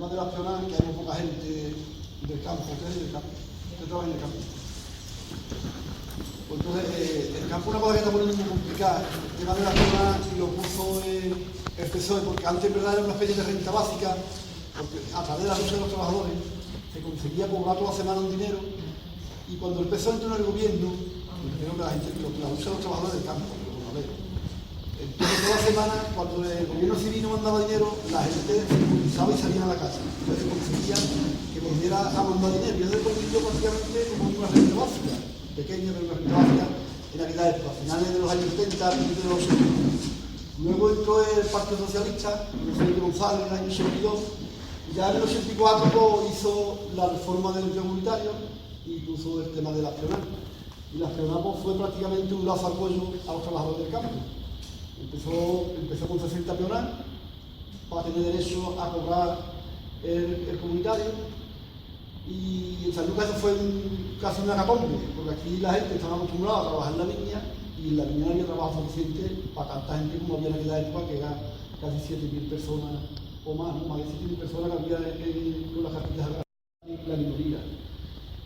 tema de la peonal, que hay muy poca gente del campo, ustedes trabajan en el campo. Pues entonces, el campo es una cosa que está poniendo muy complicada. El tema de la peonal lo puso el PSOE, porque antes en verdad era una especie de renta básica, porque a través de la lucha de los trabajadores se conseguía cobrar toda la semana un dinero, y cuando el PSOE entró en el gobierno, dijeron que la lucha de los trabajadores del campo, entonces toda la semana, cuando el gobierno civil no mandaba dinero, la gente se movilizaba y salía a la calle. Entonces conseguía que volviera a mandar dinero. Y eso se convirtió prácticamente como una renta básica, pequeña, pero una renta básica en aquella época, a finales de los años 70, principios de los 80. Luego entró el Partido Socialista, Felipe González, en el año 82, y ya en el 84 pues, hizo la reforma del empleo comunitario y puso el tema de la peonal. Y la peonal pues, fue prácticamente un lazo al cuello a los trabajadores del campo. Empezó con 60 peonal para tener derecho a cobrar el comunitario, y en San Lucas eso fue casi una hecatombe, porque aquí la gente estaba acostumbrada a trabajar en la viña, y en la viña no había trabajo suficiente para tanta gente como había en aquella época, que eran casi 7.000 personas o más, ¿no? Más de 7.000 personas que había con las cartillas agrarias, la minoría.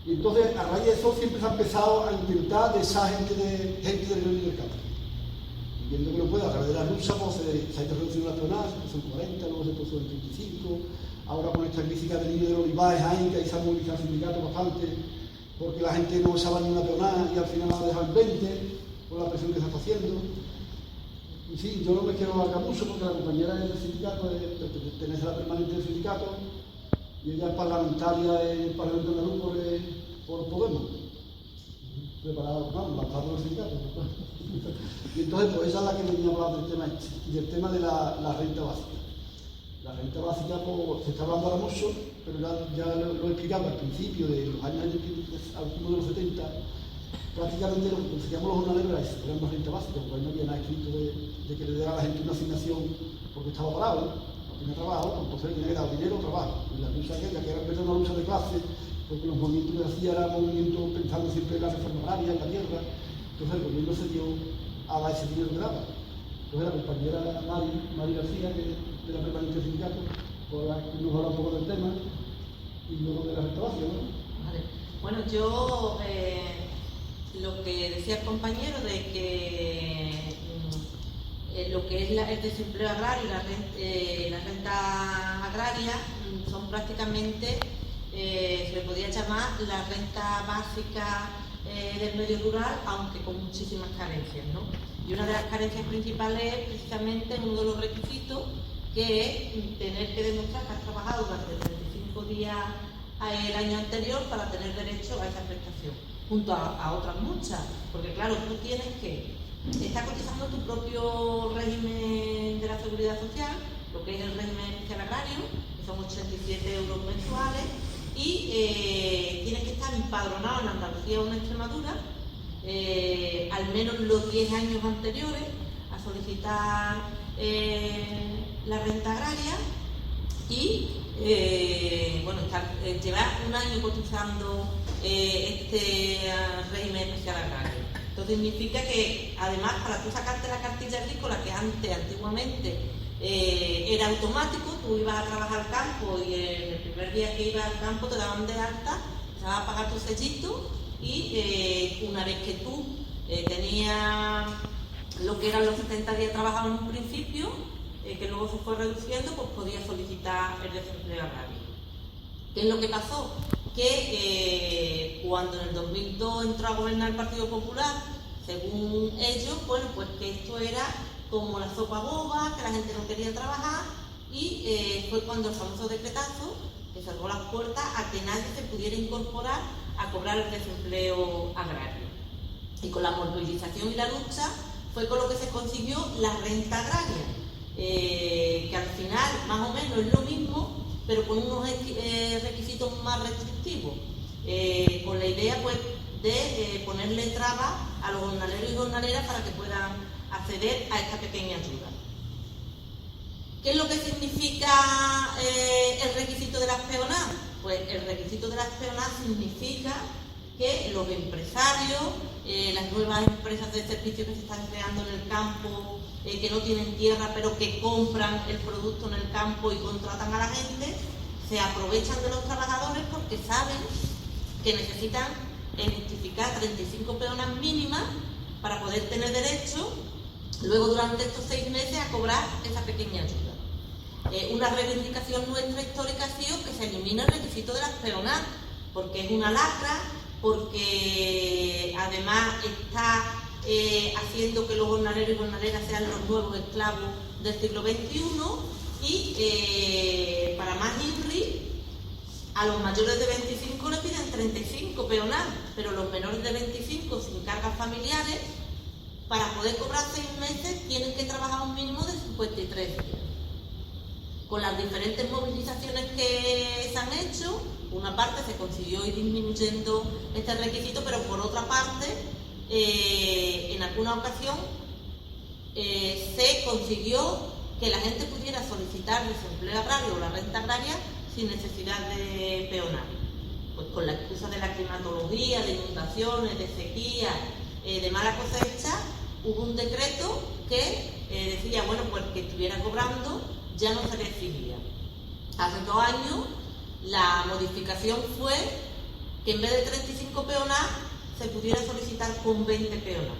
Y entonces, a raíz de eso, siempre se ha empezado a intentar de esa gente del del campo. Viendo que no puede, a través de la lucha, pues, se ha ido reduciendo la peonal, se puso en 40, luego se puso en 35, ahora con esta crisis que ha venido de los Olivares, ahí, que ahí se ha movilizado el sindicato bastante, porque la gente no usaba ni una peonal y al final la ha dejado en 20, por la presión que se está haciendo. Y sí, yo no me quiero alargar mucho porque la compañera del sindicato, pertenece a la permanente del sindicato, y ella es parlamentaria del Parlamento andaluz por Podemos. Preparado, vamos, lanzado del sindicato. Y entonces, pues esa es la que venía a hablar del tema este, y del tema de la renta básica. La renta básica, pues, se está hablando ahora mucho, pero ya lo he explicado al principio de los años al último de los 70, prácticamente lo que conseguíamos los jornaleros era una renta básica, porque no había nada escrito de que le diera a la gente una asignación porque estaba parado, no tenía trabajo, pues, entonces tenía que dar dinero o trabajo. Y la lucha aquella, que era empezar una lucha de clase, porque los movimientos que hacía eran movimientos pensando siempre en la reforma agraria, en la tierra. Entonces el gobierno se dio a dar ese dinero que daba. Entonces la compañera Mari García, que de la permanente del sindicato, pues nos habla un poco del tema y luego de la renta básica, ¿no? Vale. Bueno, yo lo que decía el compañero de que lo que es el desempleo agrario y la renta agraria son prácticamente, se le podría llamar la renta básica del medio rural, aunque con muchísimas carencias, ¿no? Y una de las carencias principales es precisamente uno de los requisitos, que es tener que demostrar que has trabajado durante 35 días el año anterior para tener derecho a esa prestación, junto a otras muchas, porque claro, tú tienes que estar cotizando tu propio régimen de la seguridad social, lo que es el régimen especial agrario, que son 87 euros mensuales, y tienes que estar empadronado en Andalucía o en Extremadura al menos los 10 años anteriores a solicitar la renta agraria, y bueno, llevar un año cotizando este régimen especial agrario. Esto significa que además, para tú sacarte la cartilla agrícola, que antiguamente era automático, tú ibas a trabajar al campo y el primer día que ibas al campo te daban de alta, te vas a pagar tu sellito, y una vez que tú tenías lo que eran los 70 días trabajados en un principio, que luego se fue reduciendo, pues podías solicitar el desempleo agrario. ¿Qué es lo que pasó? Que cuando en el 2002 entró a gobernar el Partido Popular, según ellos, bueno, pues que esto era como la sopa boba, que la gente no quería trabajar, y fue cuando el famoso decretazo que cerró las puertas a que nadie se pudiera incorporar a cobrar el desempleo agrario. Y con la movilización y la lucha fue con lo que se consiguió la renta agraria, que al final más o menos es lo mismo, pero con unos requisitos más restrictivos, con la idea pues de ponerle trabas a los jornaleros y jornaleras para que puedan acceder a esta pequeña ayuda. ¿Qué es lo que significa el requisito de las peonadas? Pues el requisito de las peonadas significa que los empresarios, las nuevas empresas de servicios que se están creando en el campo, que no tienen tierra pero que compran el producto en el campo y contratan a la gente, se aprovechan de los trabajadores porque saben que necesitan justificar 35 peonas mínimas para poder tener derecho luego durante estos 6 meses a cobrar esa pequeña ayuda. Una reivindicación nuestra histórica ha sido que se elimine el requisito de las peonas, porque es una lacra, porque además está haciendo que los jornaleros y jornaleras sean los nuevos esclavos del siglo XXI y para más INRI, a los mayores de 25 le piden 35 peonas, pero los menores de 25 sin cargas familiares, para poder cobrar 6 meses tienen que trabajar un mínimo de 53 días. Con las diferentes movilizaciones que se han hecho, una parte se consiguió ir disminuyendo este requisito, pero por otra parte, en alguna ocasión se consiguió que la gente pudiera solicitar desempleo agrario o la renta agraria sin necesidad de peonar, pues con la excusa de la climatología, de inundaciones, de sequía, de mala cosecha. Hubo un decreto que decía, bueno, pues que estuviera cobrando ya no se le exigía. Hace 2 años la modificación fue que en vez de 35 peonas se pudiera solicitar con 20 peonas,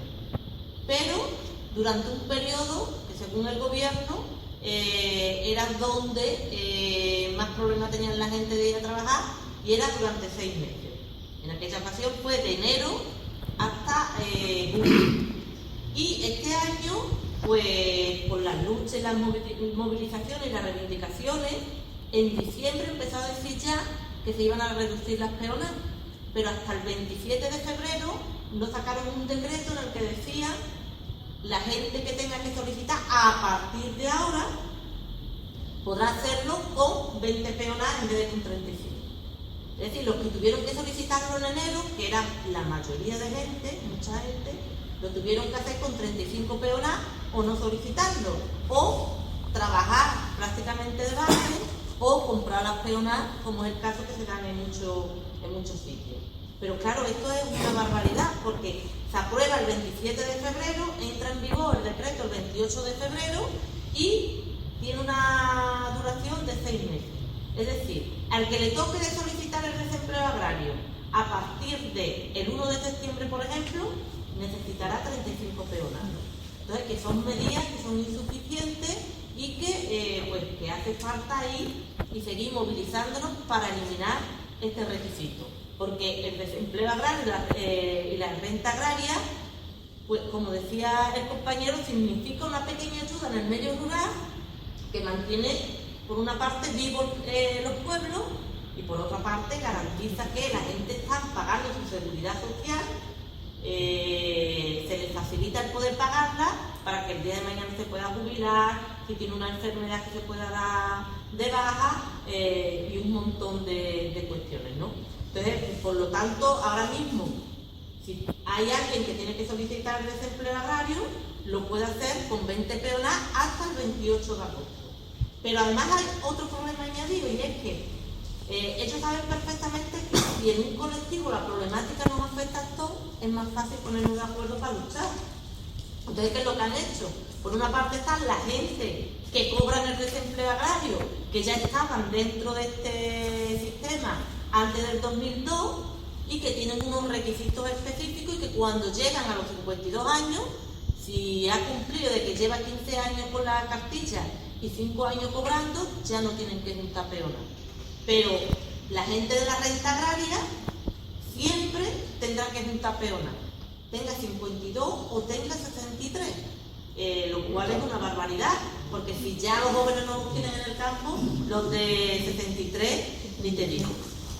pero durante un periodo que según el gobierno era donde más problemas tenían la gente de ir a trabajar, y era durante 6 meses. En aquella ocasión fue de enero hasta julio. Y este año, pues por las luchas, las movilizaciones y las reivindicaciones, en diciembre empezó a decir ya que se iban a reducir las peonas, pero hasta el 27 de febrero nos sacaron un decreto en el que decía la gente que tenga que solicitar a partir de ahora podrá hacerlo con 20 peonas en vez de con 35. Es decir, los que tuvieron que solicitarlo en enero, que eran la mayoría de gente, mucha gente, lo tuvieron que hacer con 35 peonas o no solicitarlo, o trabajar prácticamente de base, o comprar las peonas, como es el caso que se dan en muchos sitios. Pero claro, esto es una barbaridad, porque se aprueba el 27 de febrero, entra en vigor el decreto el 28 de febrero y tiene una duración de 6 meses. Es decir, al que le toque de solicitar el desempleo agrario a partir del 1 de septiembre, por ejemplo, necesitará 35 peonas. Entonces, que son medidas que son insuficientes y que hace falta ir y seguir movilizándonos para eliminar este requisito. Porque el desempleo agrario y la renta agraria, pues como decía el compañero, significa una pequeña ayuda en el medio rural que mantiene, por una parte, vivos los pueblos y por otra parte garantiza que la gente está pagando su seguridad social, se les facilita el poder pagarla para que el día de mañana se pueda jubilar, si tiene una enfermedad que se pueda dar de baja y un montón de cuestiones, ¿no? Entonces, por lo tanto, ahora mismo, si hay alguien que tiene que solicitar el desempleo agrario, lo puede hacer con 20 peonas hasta el 28 de agosto. Pero además hay otro problema añadido, y es que ellos saben perfectamente que si en un colectivo la problemática nos afecta a todos, es más fácil ponernos de acuerdo para luchar. Entonces, ¿qué es lo que han hecho? Por una parte están la gente que cobran el desempleo agrario, que ya estaban dentro de este sistema antes del 2002 y que tienen unos requisitos específicos y que cuando llegan a los 52 años, si ha cumplido de que lleva 15 años con la cartilla y 5 años cobrando, ya no tienen que juntar peonas. Pero la gente de la renta agraria siempre tendrá que juntar peonas, tenga 52 o tenga 63, lo cual es una barbaridad, porque si ya los jóvenes no los tienen en el campo, los de 63 ni te digo.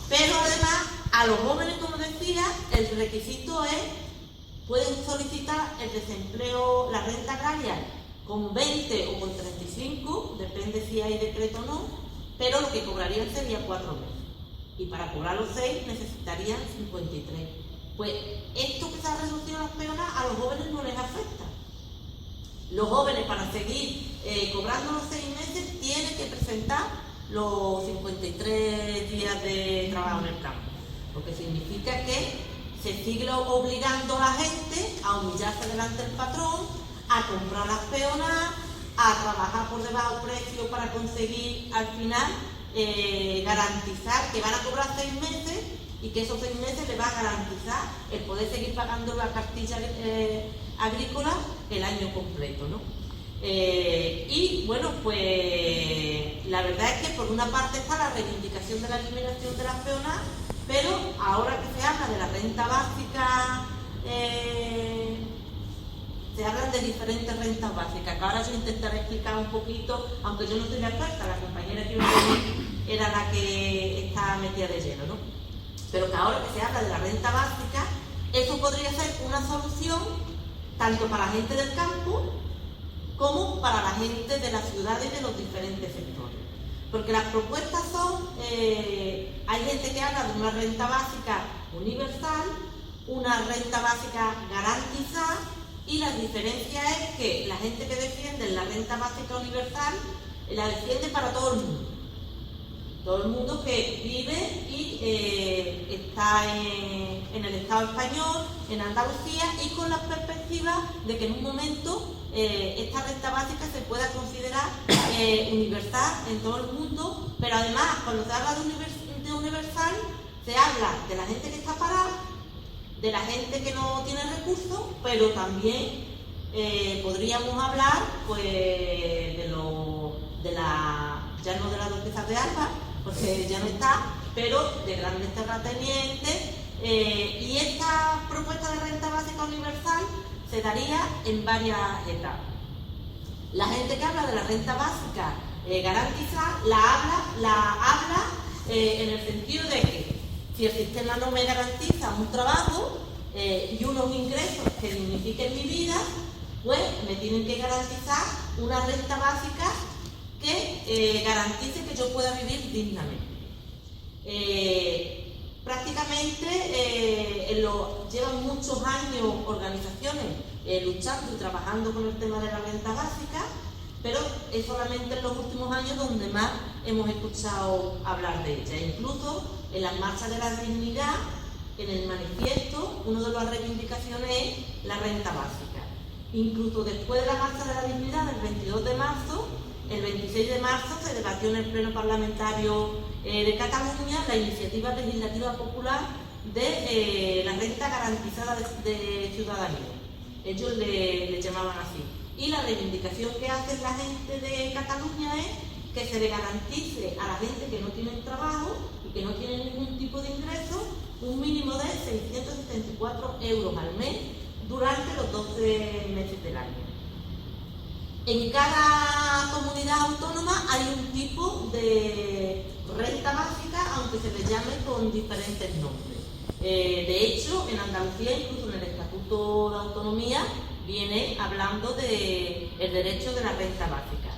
Pero además, a los jóvenes, como decía, el requisito es, pueden solicitar el desempleo, la renta agraria, con 20 o con 35, depende si hay decreto o no, pero lo que cobrarían sería 4 meses. Y para cobrar los 6 necesitarían 53. Pues esto que se ha reducido las peonas a los jóvenes no les afecta. Los jóvenes, para seguir cobrando los 6 meses, tienen que presentar los 53 días de trabajo en el campo, porque significa que se sigue obligando a la gente a humillarse delante del patrón, a comprar las peonas, a trabajar por debajo precio para conseguir al final garantizar que van a cobrar 6 meses y que esos 6 meses les va a garantizar el poder seguir pagando la cartilla agrícola el año completo, ¿no? Y bueno, pues la verdad es que por una parte está la reivindicación de la eliminación de las peonas, pero ahora que se habla de la renta básica, se hablan de diferentes rentas básicas, que ahora yo intentaré explicar un poquito, aunque yo no soy la experta, la compañera que iba a venir era la que está metida de lleno, ¿no? Pero que ahora que se habla de la renta básica, eso podría ser una solución tanto para la gente del campo como para la gente de las ciudades y de los diferentes sectores. Porque las propuestas son, hay gente que habla de una renta básica universal, una renta básica garantizada, y la diferencia es que la gente que defiende la renta básica universal la defiende para todo el mundo. Todo el mundo que vive y está en el Estado español, en Andalucía, y con la perspectiva de que en un momento esta renta básica se pueda considerar universal en todo el mundo, pero además cuando se habla de universal se habla de la gente que está parada, de la gente que no tiene recursos, pero también podríamos hablar pues ya no de la duquesa de Alba, porque ya no está, pero de grandes terratenientes, y esta propuesta de renta básica universal se daría en varias etapas. La gente que habla de la renta básica garantizada la habla en el sentido de que si el sistema no me garantiza un trabajo y unos ingresos que dignifiquen mi vida, pues me tienen que garantizar una renta básica que garantice que yo pueda vivir dignamente. Prácticamente llevan muchos años organizaciones luchando y trabajando con el tema de la renta básica, pero es solamente en los últimos años donde más hemos escuchado hablar de ella. Incluso en las marchas de la dignidad, en el manifiesto, una de las reivindicaciones es la renta básica. Incluso después de la marcha de la dignidad del 22 de marzo, el 26 de marzo se debatió en el Pleno Parlamentario de Cataluña la iniciativa legislativa popular de la renta garantizada de ciudadanía. Ellos le llamaban así. Y la reivindicación que hace la gente de Cataluña es que se le garantice a la gente que no tiene trabajo y que no tiene ningún tipo de ingreso un mínimo de 674 euros al mes durante los 12 meses del año. En cada comunidad autónoma hay un tipo de renta básica, aunque se le llame con diferentes nombres. De hecho, en Andalucía, incluso en el Estatuto de Autonomía, viene hablando del derecho de la renta básica.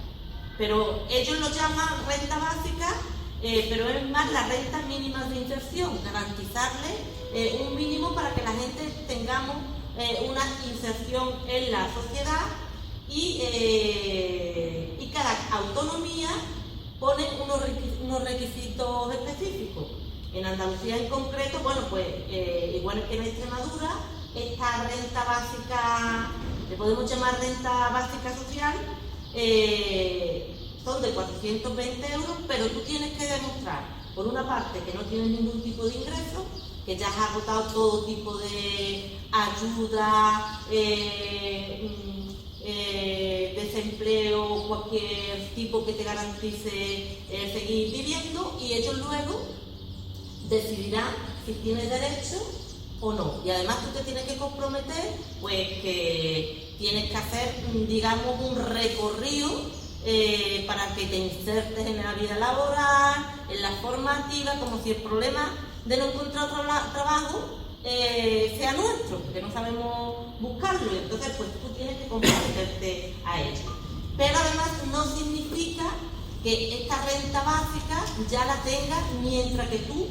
Pero ellos lo llaman renta básica, pero es más la renta mínima de inserción, garantizarle un mínimo para que la gente tengamos una inserción en la sociedad, y cada autonomía pone unos requisitos específicos. En Andalucía en concreto, bueno, pues igual que en Extremadura, esta renta básica, le podemos llamar renta básica social, son de 420 euros, pero tú tienes que demostrar, por una parte, que no tienes ningún tipo de ingreso, que ya has agotado todo tipo de ayuda, desempleo, cualquier tipo que te garantice seguir viviendo, y ellos luego decidirán si tienes derecho o no. Y además tú te tienes que comprometer, pues que tienes que hacer, digamos, un recorrido para que te insertes en la vida laboral, en la formativa, como si el problema de no encontrar otro trabajo sea nuestro, que no sabemos buscarlo, y entonces pues tú tienes que comprometerte a ello. Pero además no significa que esta renta básica ya la tengas mientras que tú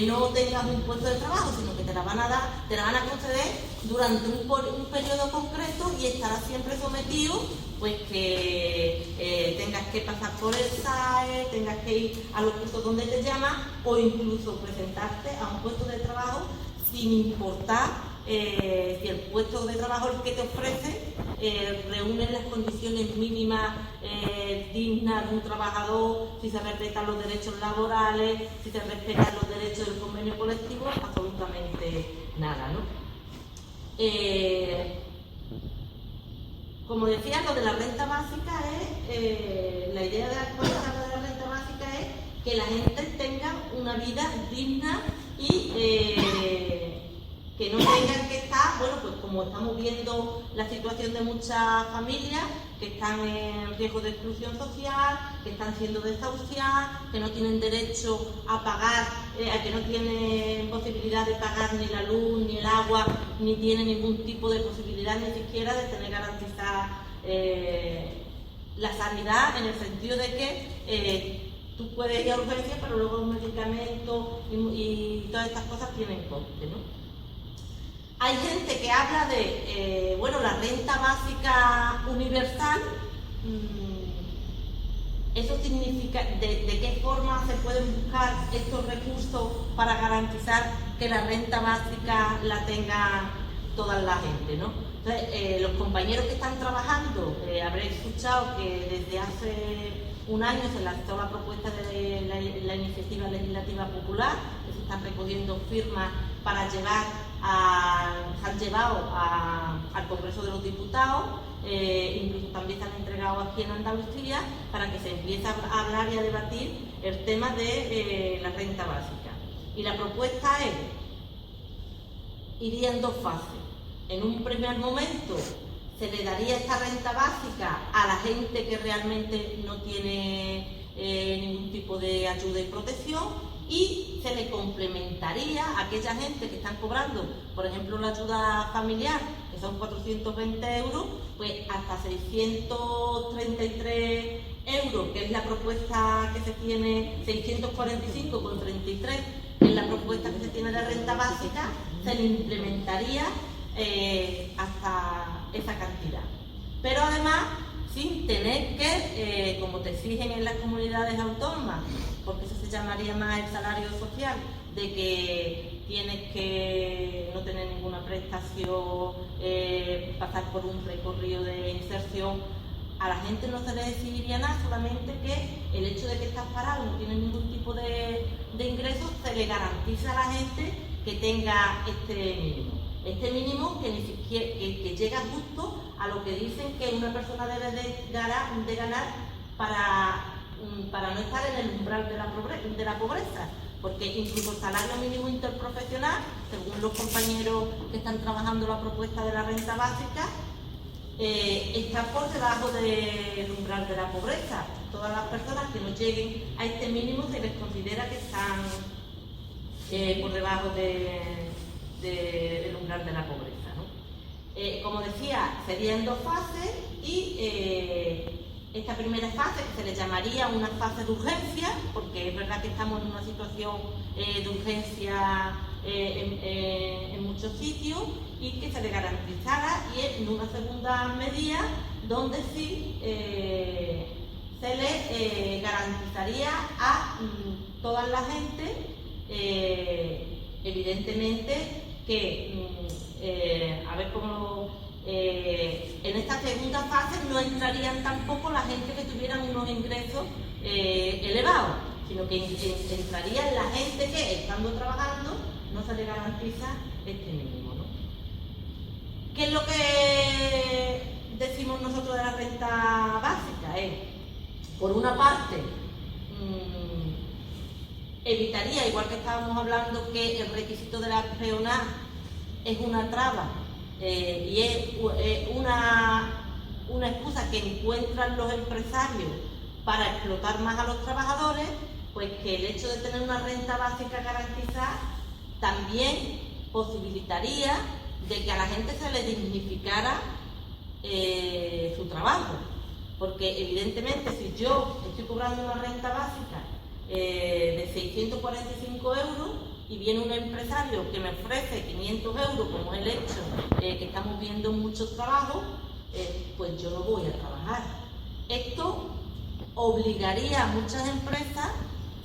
no tengas un puesto de trabajo, sino que te la van a dar, te la van a conceder durante un periodo concreto, y estarás siempre sometido, pues que tengas que pasar por el SAE, tengas que ir a los puestos donde te llaman, o incluso presentarte a un puesto de trabajo sin importar si el puesto de trabajo que te ofrece reúne las condiciones mínimas dignas de un trabajador, si se respetan los derechos laborales, si se respetan los derechos del convenio colectivo, absolutamente nada, ¿no? Como decía, lo de la renta básica es, la idea de la renta básica es que la gente tenga una vida digna y que no tengan que estar, bueno, pues como estamos viendo la situación de muchas familias que están en riesgo de exclusión social, que están siendo desahuciadas, que no tienen derecho a pagar, que no tienen posibilidad de pagar ni la luz, ni el agua, ni tienen ningún tipo de posibilidad ni siquiera de tener garantizada la sanidad, en el sentido de que tú puedes ir a urgencias, pero luego los medicamentos y todas estas cosas tienen coste, ¿no? Hay gente que habla de, bueno, la renta básica universal. Eso significa, ¿de qué forma se pueden buscar estos recursos para garantizar que la renta básica la tenga toda la gente, ¿no? Entonces, los compañeros que están trabajando, habréis escuchado que desde hace un año se lanzó la propuesta de la iniciativa legislativa popular, que se están recogiendo firmas para llevar se han llevado al Congreso de los Diputados, incluso también se han entregado aquí en Andalucía, para que se empiece a hablar y a debatir el tema de la renta básica. Y la propuesta iría en dos fases. En un primer momento se le daría esta renta básica a la gente que realmente no tiene ningún tipo de ayuda y protección, y se le complementaría a aquella gente que están cobrando, por ejemplo, la ayuda familiar, que son 420 euros, pues hasta 633 euros, que es la propuesta que se tiene, 645,33, que es la propuesta que se tiene de renta básica, se le implementaría hasta esa cantidad. Pero además, sin tener que, como te exigen en las comunidades autónomas, porque eso se llamaría más el salario social, de que tienes que no tener ninguna prestación, pasar por un recorrido de inserción, a la gente no se le exigiría nada, solamente que el hecho de que estás parado, no tienes ningún tipo de ingresos, se le garantiza a la gente que tenga este mínimo que ni siquiera que llega justo a lo que dicen que una persona debe de ganar para no estar en el umbral de la pobreza, porque incluso el salario mínimo interprofesional, según los compañeros que están trabajando la propuesta de la renta básica, está por debajo del umbral de la pobreza. Todas las personas que no lleguen a este mínimo se les considera que están por debajo del umbral de la pobreza, ¿no? Como decía, sería en dos fases, y esta primera fase, que se le llamaría una fase de urgencia, porque es verdad que estamos en una situación de urgencia en muchos sitios, y que se le garantizara, y en una segunda medida donde sí se le garantizaría a toda la gente, evidentemente que, a ver cómo en esta segunda fase no entrarían tampoco la gente que tuvieran unos ingresos elevados, sino que entraría la gente que, estando trabajando, no se le garantiza este mínimo, ¿no? ¿Qué es lo que decimos nosotros de la renta básica? Por una parte, evitaría, igual que estábamos hablando, que el requisito de la PEONA es una traba y es una excusa que encuentran los empresarios para explotar más a los trabajadores, pues que el hecho de tener una renta básica garantizada también posibilitaría de que a la gente se le dignificara su trabajo, porque evidentemente si yo estoy cobrando una renta básica de 645 euros y viene un empresario que me ofrece 500 euros, como es el hecho que estamos viendo en muchos trabajos, pues yo no voy a trabajar. Esto obligaría a muchas empresas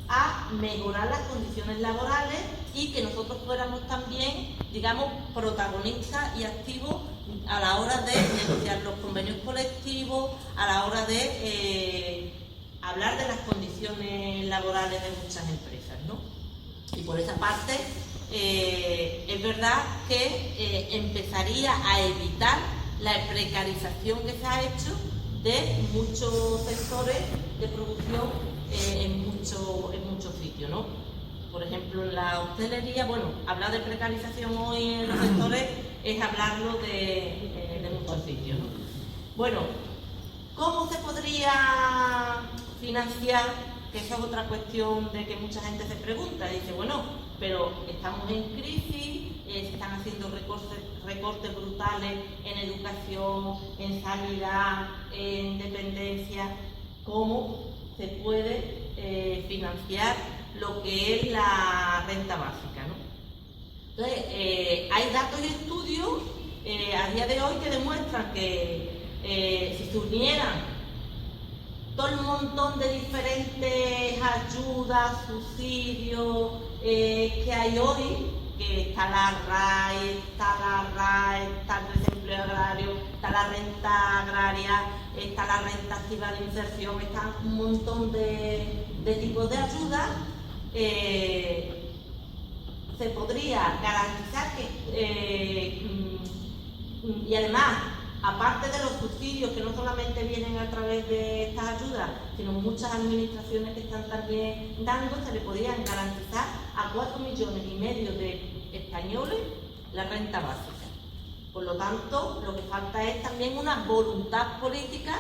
a mejorar las condiciones laborales y que nosotros fuéramos también, digamos, protagonistas y activos a la hora de negociar los convenios colectivos, a la hora de hablar de las condiciones laborales de muchas empresas, ¿no? Y por esa parte es verdad que empezaría a evitar la precarización que se ha hecho de muchos sectores de producción en muchos sitios, ¿no? Por ejemplo, en la hostelería, bueno, hablar de precarización hoy en los sectores es hablarlo de muchos sitios, ¿no? Bueno, ¿cómo se podría financiar? Que esa es otra cuestión de que mucha gente se pregunta. Dice, bueno, pero estamos en crisis, se están haciendo recortes brutales en educación, en sanidad, en dependencia. ¿Cómo se puede financiar lo que es la renta básica, ¿no? Entonces, hay datos y estudios a día de hoy que demuestran que si se unieran todo el montón de diferentes ayudas, subsidios que hay hoy, que está la RAE, está el desempleo agrario, está la renta agraria, está la renta activa de inserción, está un montón de tipos de ayudas, se podría garantizar que, y además, aparte de los subsidios que no solamente vienen a través de estas ayudas, sino muchas administraciones que están también dando, se le podrían garantizar a 4,5 millones de españoles la renta básica. Por lo tanto, lo que falta es también una voluntad política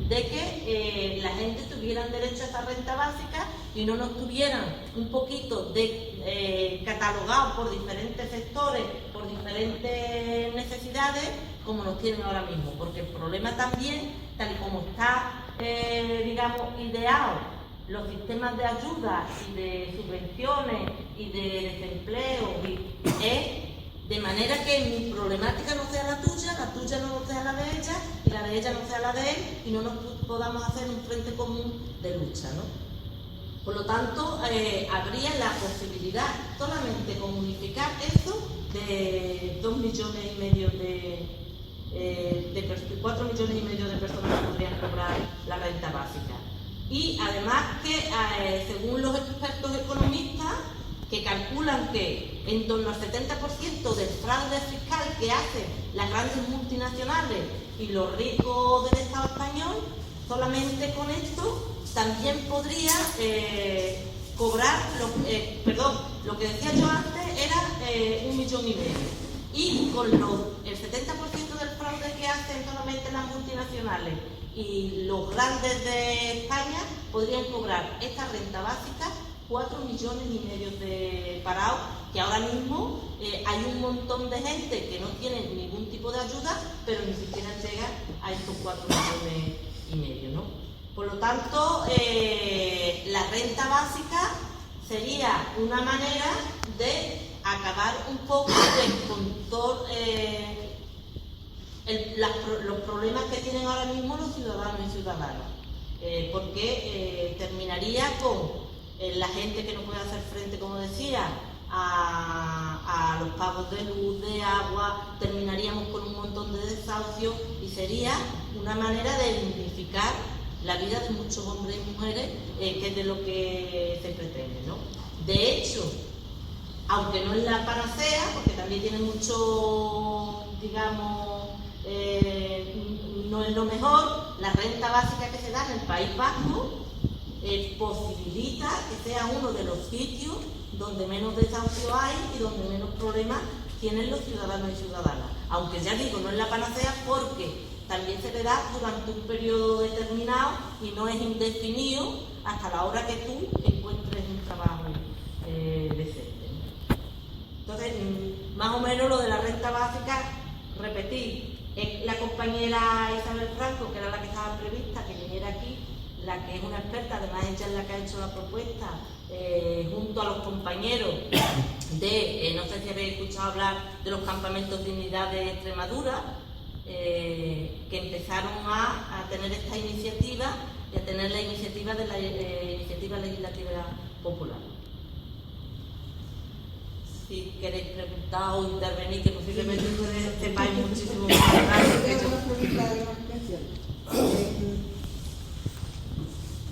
de que la gente tuviera derecho a esa renta básica y no nos tuvieran un poquito catalogados por diferentes sectores, por diferentes necesidades, como nos tienen ahora mismo, porque el problema también, tal y como está, digamos, ideado los sistemas de ayuda y de subvenciones y de desempleo, es de manera que mi problemática no sea la tuya no sea la de ella, y la de ella no sea la de él, y no nos podamos hacer un frente común de lucha, ¿no? Por lo tanto, habría la posibilidad solamente con unificar eso de 2,5 millones de 4,5 millones de personas que podrían cobrar la renta básica. Y además que, según los expertos economistas, que calculan que en torno al 70% del fraude fiscal que hacen las grandes multinacionales y los ricos del Estado español, solamente con esto también podría cobrar, lo que decía yo antes era 1,5 millones. Y con el 70% del fraude que hacen solamente las multinacionales y los grandes de España, podrían cobrar esta renta básica 4,5 millones de parados, que ahora mismo hay un montón de gente que no tiene ningún tipo de ayuda, pero ni siquiera llega a estos 4,5 millones, ¿no? Por lo tanto, la renta básica sería una manera de acabar un poco con todos los problemas que tienen ahora mismo los ciudadanos y ciudadanas, porque terminaría con la gente que no puede hacer frente, como decía, a los pagos de luz, de agua, terminaríamos con un montón de desahucios y sería una manera de dignificar la vida de muchos hombres y mujeres, que es de lo que se pretende, ¿no? De hecho, aunque no es la panacea, porque también tiene mucho, digamos, no es lo mejor, la renta básica que se da en el País Vasco posibilita que sea uno de los sitios donde menos desahucio hay y donde menos problemas tienen los ciudadanos y ciudadanas. Aunque ya digo, no es la panacea porque también se le da durante un periodo determinado y no es indefinido hasta la hora que tú encuentres un trabajo decente. Entonces, más o menos lo de la renta básica, repetir, es la compañera Isabel Franco, que era la que estaba prevista, que viniera aquí, la que es una experta, además ella es la que ha hecho la propuesta, junto a los compañeros de, no sé si habéis escuchado hablar de los campamentos Dignidad de Extremadura, que empezaron a tener esta iniciativa y a tener la iniciativa de la iniciativa legislativa popular. Si queréis preguntar o intervenir, que posiblemente ustedes sepáis muchísimo más.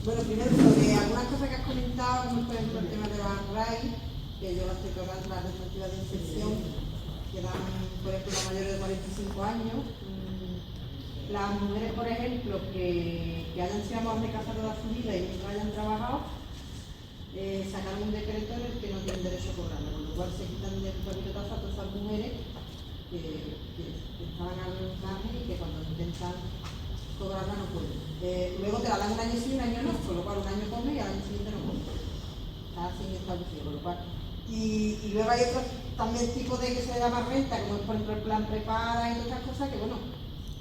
Bueno, primero, sobre algunas cosas que has comentado, como por ejemplo el tema de las RAI, que yo las estoy tocando, las respectivas de inserción, que dan, por ejemplo, a mayores de 45 años. Las mujeres, por ejemplo, que hayan sido amas de casa toda su vida y no hayan trabajado, sacaron un decreto en el que no tienen derecho a cobrarla, con lo cual se quitan de pilotazo a todas esas mujeres que estaban al margen y que cuando intentan cobrarla no pueden. Luego te la dan un año sí y un año no, con lo cual un año come y al año siguiente no come. Está así establecido, con lo cual. Y luego hay otros también tipos de que se llama renta, como es por ejemplo el plan prepara y otras cosas que bueno,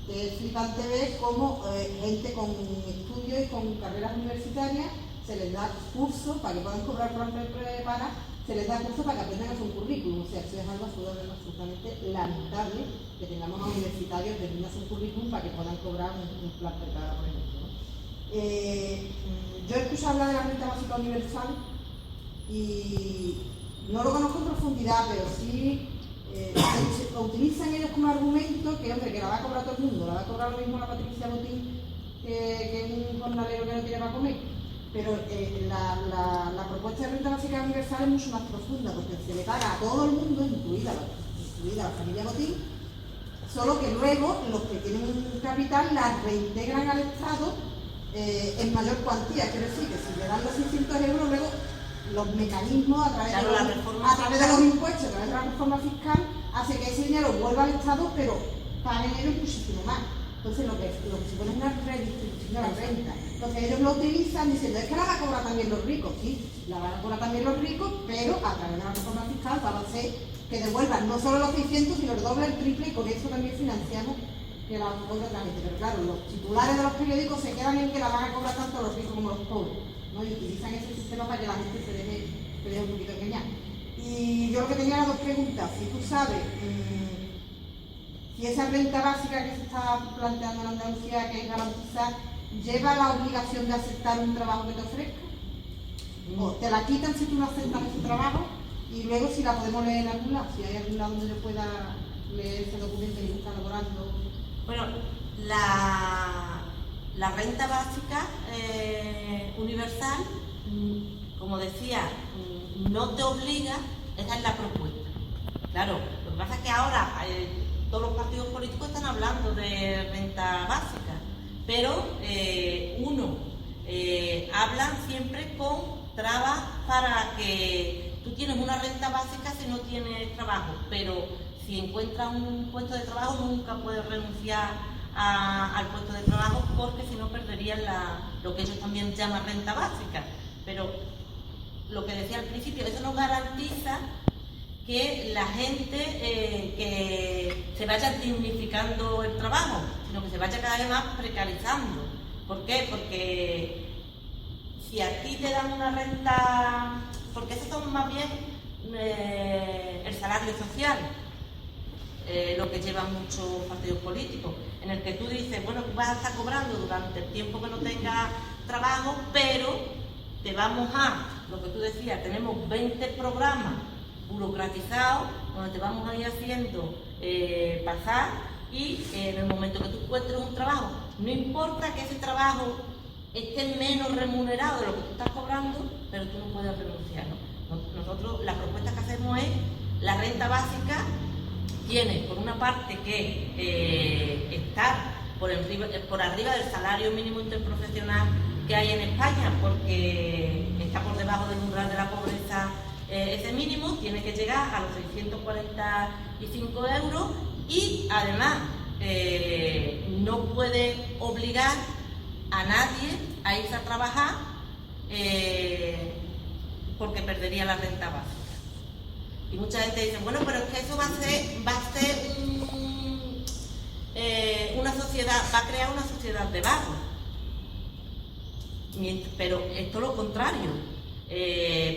es flipante ver cómo gente con estudios y con carreras universitarias se les da cursos para que puedan cobrar plan prepara, se les da cursos para que aprendan a hacer un currículum. O sea, eso es algo absolutamente lamentable que tengamos a universitarios que aprendan a hacer un currículum para que puedan cobrar un plan prepara, por ejemplo, ¿no? Yo he escuchado hablar de la renta básica universal y no lo conozco en profundidad, pero sí lo utilizan ellos como argumento que, hombre, que la va a cobrar todo el mundo, la va a cobrar lo mismo la Patricia Botín que un jornalero que no tiene para comer. Pero la propuesta de renta básica universal es mucho más profunda, porque se le paga a todo el mundo, incluida la familia Botín, solo que luego los que tienen un capital la reintegran al Estado en mayor cuantía. Quiero decir que si le dan los 600 euros, luego los mecanismos a través, claro, de los impuestos, a través de la reforma fiscal, hace que ese dinero vuelva al Estado, pero paguen ellos muchísimo más. Entonces lo que se pone es una redistribución de la renta. Entonces ellos lo utilizan diciendo, es que la van a cobrar también los ricos, sí, la van a cobrar también los ricos, pero a través de la reforma fiscal va a hacer que devuelvan no solo los 600, sino el doble, el triple, y con eso también financiamos que la cobra otra gente. Pero claro, los titulares de los periódicos se quedan en que la van a cobrar tanto los ricos como los pobres, ¿no? Y utilizan ese sistema para que la gente se deje un poquito engañar. Y yo lo que tenía eran dos preguntas. Si tú sabes si esa renta básica que se está planteando en Andalucía, que es garantizar, lleva la obligación de aceptar un trabajo que te ofrezca, o te la quitan si tú no aceptas ese trabajo, y luego si la podemos leer en algún lado, si hay algún lado donde yo pueda leer ese documento y está elaborando. Bueno, la renta básica universal, como decía, no te obliga, esa es la propuesta. Claro, lo que pasa es que ahora todos los partidos políticos están hablando de renta básica, pero hablan siempre con trabas para que tú tienes una renta básica si no tienes trabajo, pero si encuentras un puesto de trabajo nunca puedes renunciar al puesto de trabajo porque si no perderías lo que ellos también llaman renta básica. Pero lo que decía al principio, eso no garantiza que la gente que se vaya dignificando el trabajo, sino que se vaya cada vez más precarizando. ¿Por qué? Porque si a ti te dan una renta, porque esos son más bien el salario social, lo que llevan muchos partidos políticos, en el que tú dices, bueno, tú vas a estar cobrando durante el tiempo que no tengas trabajo, pero te vamos a, lo que tú decías, tenemos 20 programas burocratizados, donde te vamos a ir haciendo pasar, y en el momento que tú encuentres un trabajo, no importa que ese trabajo esté menos remunerado de lo que tú estás cobrando, pero tú no puedes renunciar, ¿no? Nosotros, la propuesta que hacemos es, la renta básica tiene por una parte que estar por arriba del salario mínimo interprofesional que hay en España, porque está por debajo del umbral de la pobreza. Ese mínimo tiene que llegar a los 645 euros y además no puede obligar a nadie a irse a trabajar porque perdería la renta básica. Y mucha gente dice, bueno, pero es que eso va a ser una sociedad, va a crear una sociedad de vagos. Pero esto es lo contrario.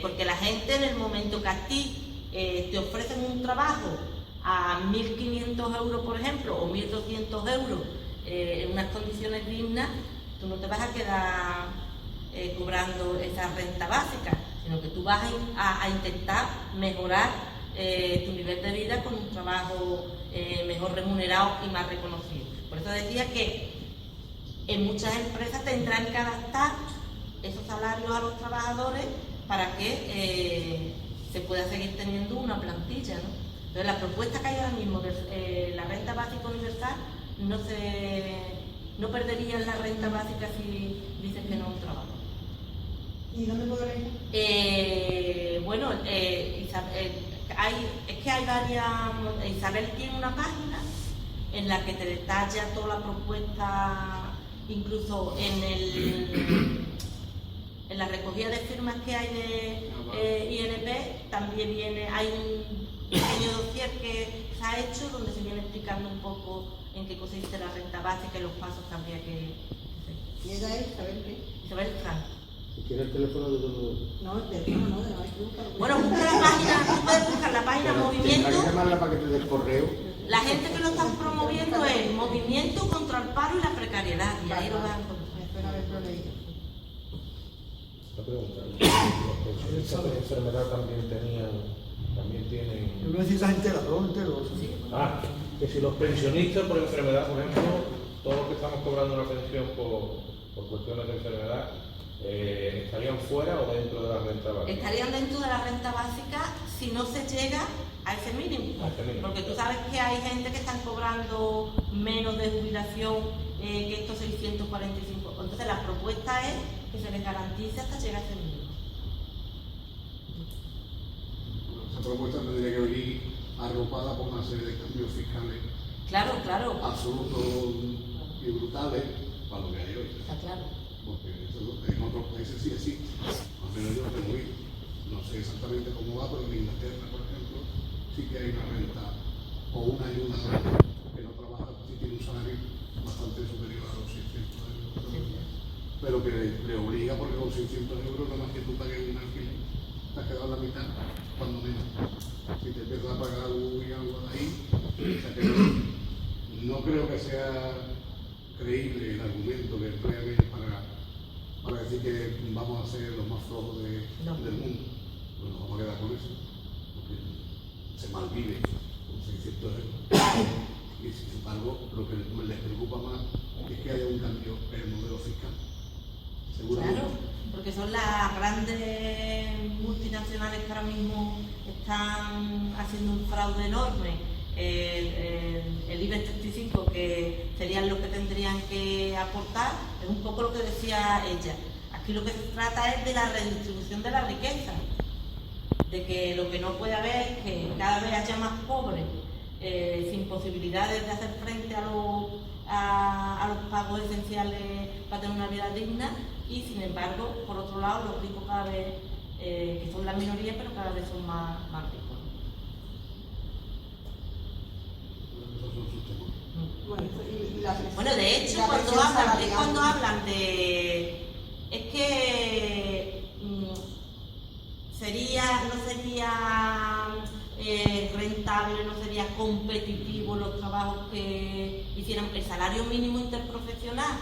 Porque la gente, en el momento que a ti te ofrecen un trabajo a 1.500 euros, por ejemplo, o 1.200 euros en unas condiciones dignas, tú no te vas a quedar cobrando esa renta básica, sino que tú vas a intentar mejorar tu nivel de vida con un trabajo mejor remunerado y más reconocido. Por eso decía que en muchas empresas tendrán que adaptar esos salarios a los trabajadores para que se pueda seguir teniendo una plantilla, ¿no? Entonces, la propuesta que hay ahora mismo de la renta básica universal no perderían la renta básica si dices que no es un trabajo. ¿Y dónde puedo leer? Bueno, es que hay varias. Isabel tiene una página en la que te detalla toda la propuesta, incluso en la recogida de firmas que hay de INP, también hay un pequeño dossier que se ha hecho donde se viene explicando un poco en qué consiste la renta básica y los pasos que habría que hacer. ¿Y ella es Isabel qué? Isabel Franco. Si quieres el teléfono de todo. No, el teléfono no, de no hay que buscar. Bueno, busca la página, tú puedes buscar la página Hay que Movimiento. llamarla para que te dé el correo. La gente que lo está promoviendo es Movimiento contra el Paro y la Precariedad, y ahí lo vas a encontrar. Me suena haberlo leído. Esta pregunta. Los pensionistas de enfermedad también tienen. Yo no necesitas entera, pero entero. Sí. Que si los pensionistas por enfermedad, por ejemplo, todos los que estamos cobrando una pensión por cuestiones de enfermedad, ¿estarían fuera o dentro de la renta básica? Estarían dentro de la renta básica si no se llega a ese mínimo. Porque tú sabes que hay gente que están cobrando menos de jubilación que estos 645. Entonces la propuesta es que se les garantice hasta llegar a ese mínimo. Esa propuesta tendría que venir arropada por una serie de cambios fiscales Claro, claro. absolutos y brutales para lo que hay hoy. Está claro. Porque eso en otros países sí existe, al menos yo lo tengo oído. No sé exactamente cómo va, pero en Inglaterra, por ejemplo, sí que hay una renta o una ayuda que no trabaja, sí tiene un salario bastante superior a los 600 euros. Pero que le obliga, porque con 600 euros nada más que tú pagues un alquiler, te has quedado en la mitad, cuando menos. Si te empiezas a pagar algo y algo de ahí, o sea que no creo que sea creíble el argumento que emplean ellos para decir que vamos a ser los más flojos del mundo. Pues nos vamos a quedar con eso, porque se malvive con 600 euros. Y sin embargo, lo que les preocupa más es que haya un cambio en el modelo fiscal. Seguramente. Claro, porque son las grandes multinacionales que ahora mismo están haciendo un fraude enorme. El IBEX 35, que serían los que tendrían que aportar, es un poco lo que decía ella. Aquí lo que se trata es de la redistribución de la riqueza, de que lo que no puede haber es que cada vez haya más pobres sin posibilidades de hacer frente a los pagos esenciales para tener una vida digna, y sin embargo, por otro lado, los ricos cada vez, que son la minoría, pero cada vez son más ricos. Bueno, de hecho, cuando hablan de... Es que no sería rentable, no sería competitivo los trabajos que hicieran el salario mínimo interprofesional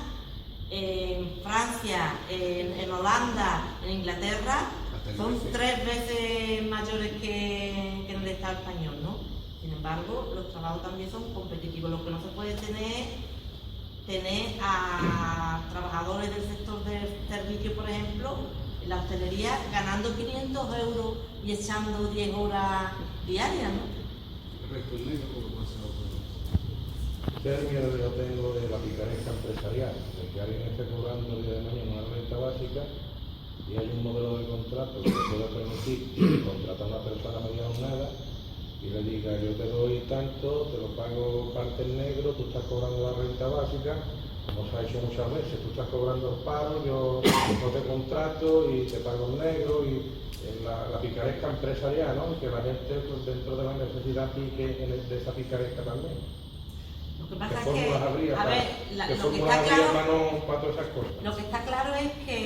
en Francia, en Holanda, en Inglaterra, son 3 veces mayores que en el Estado español, ¿no? Sin embargo, los trabajos también son competitivos. Lo que no se puede tener a trabajadores del sector del servicio, por ejemplo, en la hostelería, ganando 500 euros y echando 10 horas diarias, ¿no? El resto es negro, como pasa a otros. Ese es el miedo que yo tengo de la picaresca empresarial, de que alguien esté cobrando el día de mañana una renta básica y hay un modelo de contrato que pueda permitir contratar a una persona a media jornada y le diga: yo te doy tanto, te lo pago parte en negro, tú estás cobrando la renta básica, como se ha hecho muchas veces, tú estás cobrando el paro, yo no te contrato y te pago en negro, y la picaresca empresarial, ¿no? Y que la gente, pues, dentro de la necesidad pique de esa picaresca también. Lo que pasa ¿Qué es que, fórmulas habría a ver, ¿qué lo que fórmulas está habría claro, para todas esas cosas? lo que está claro es que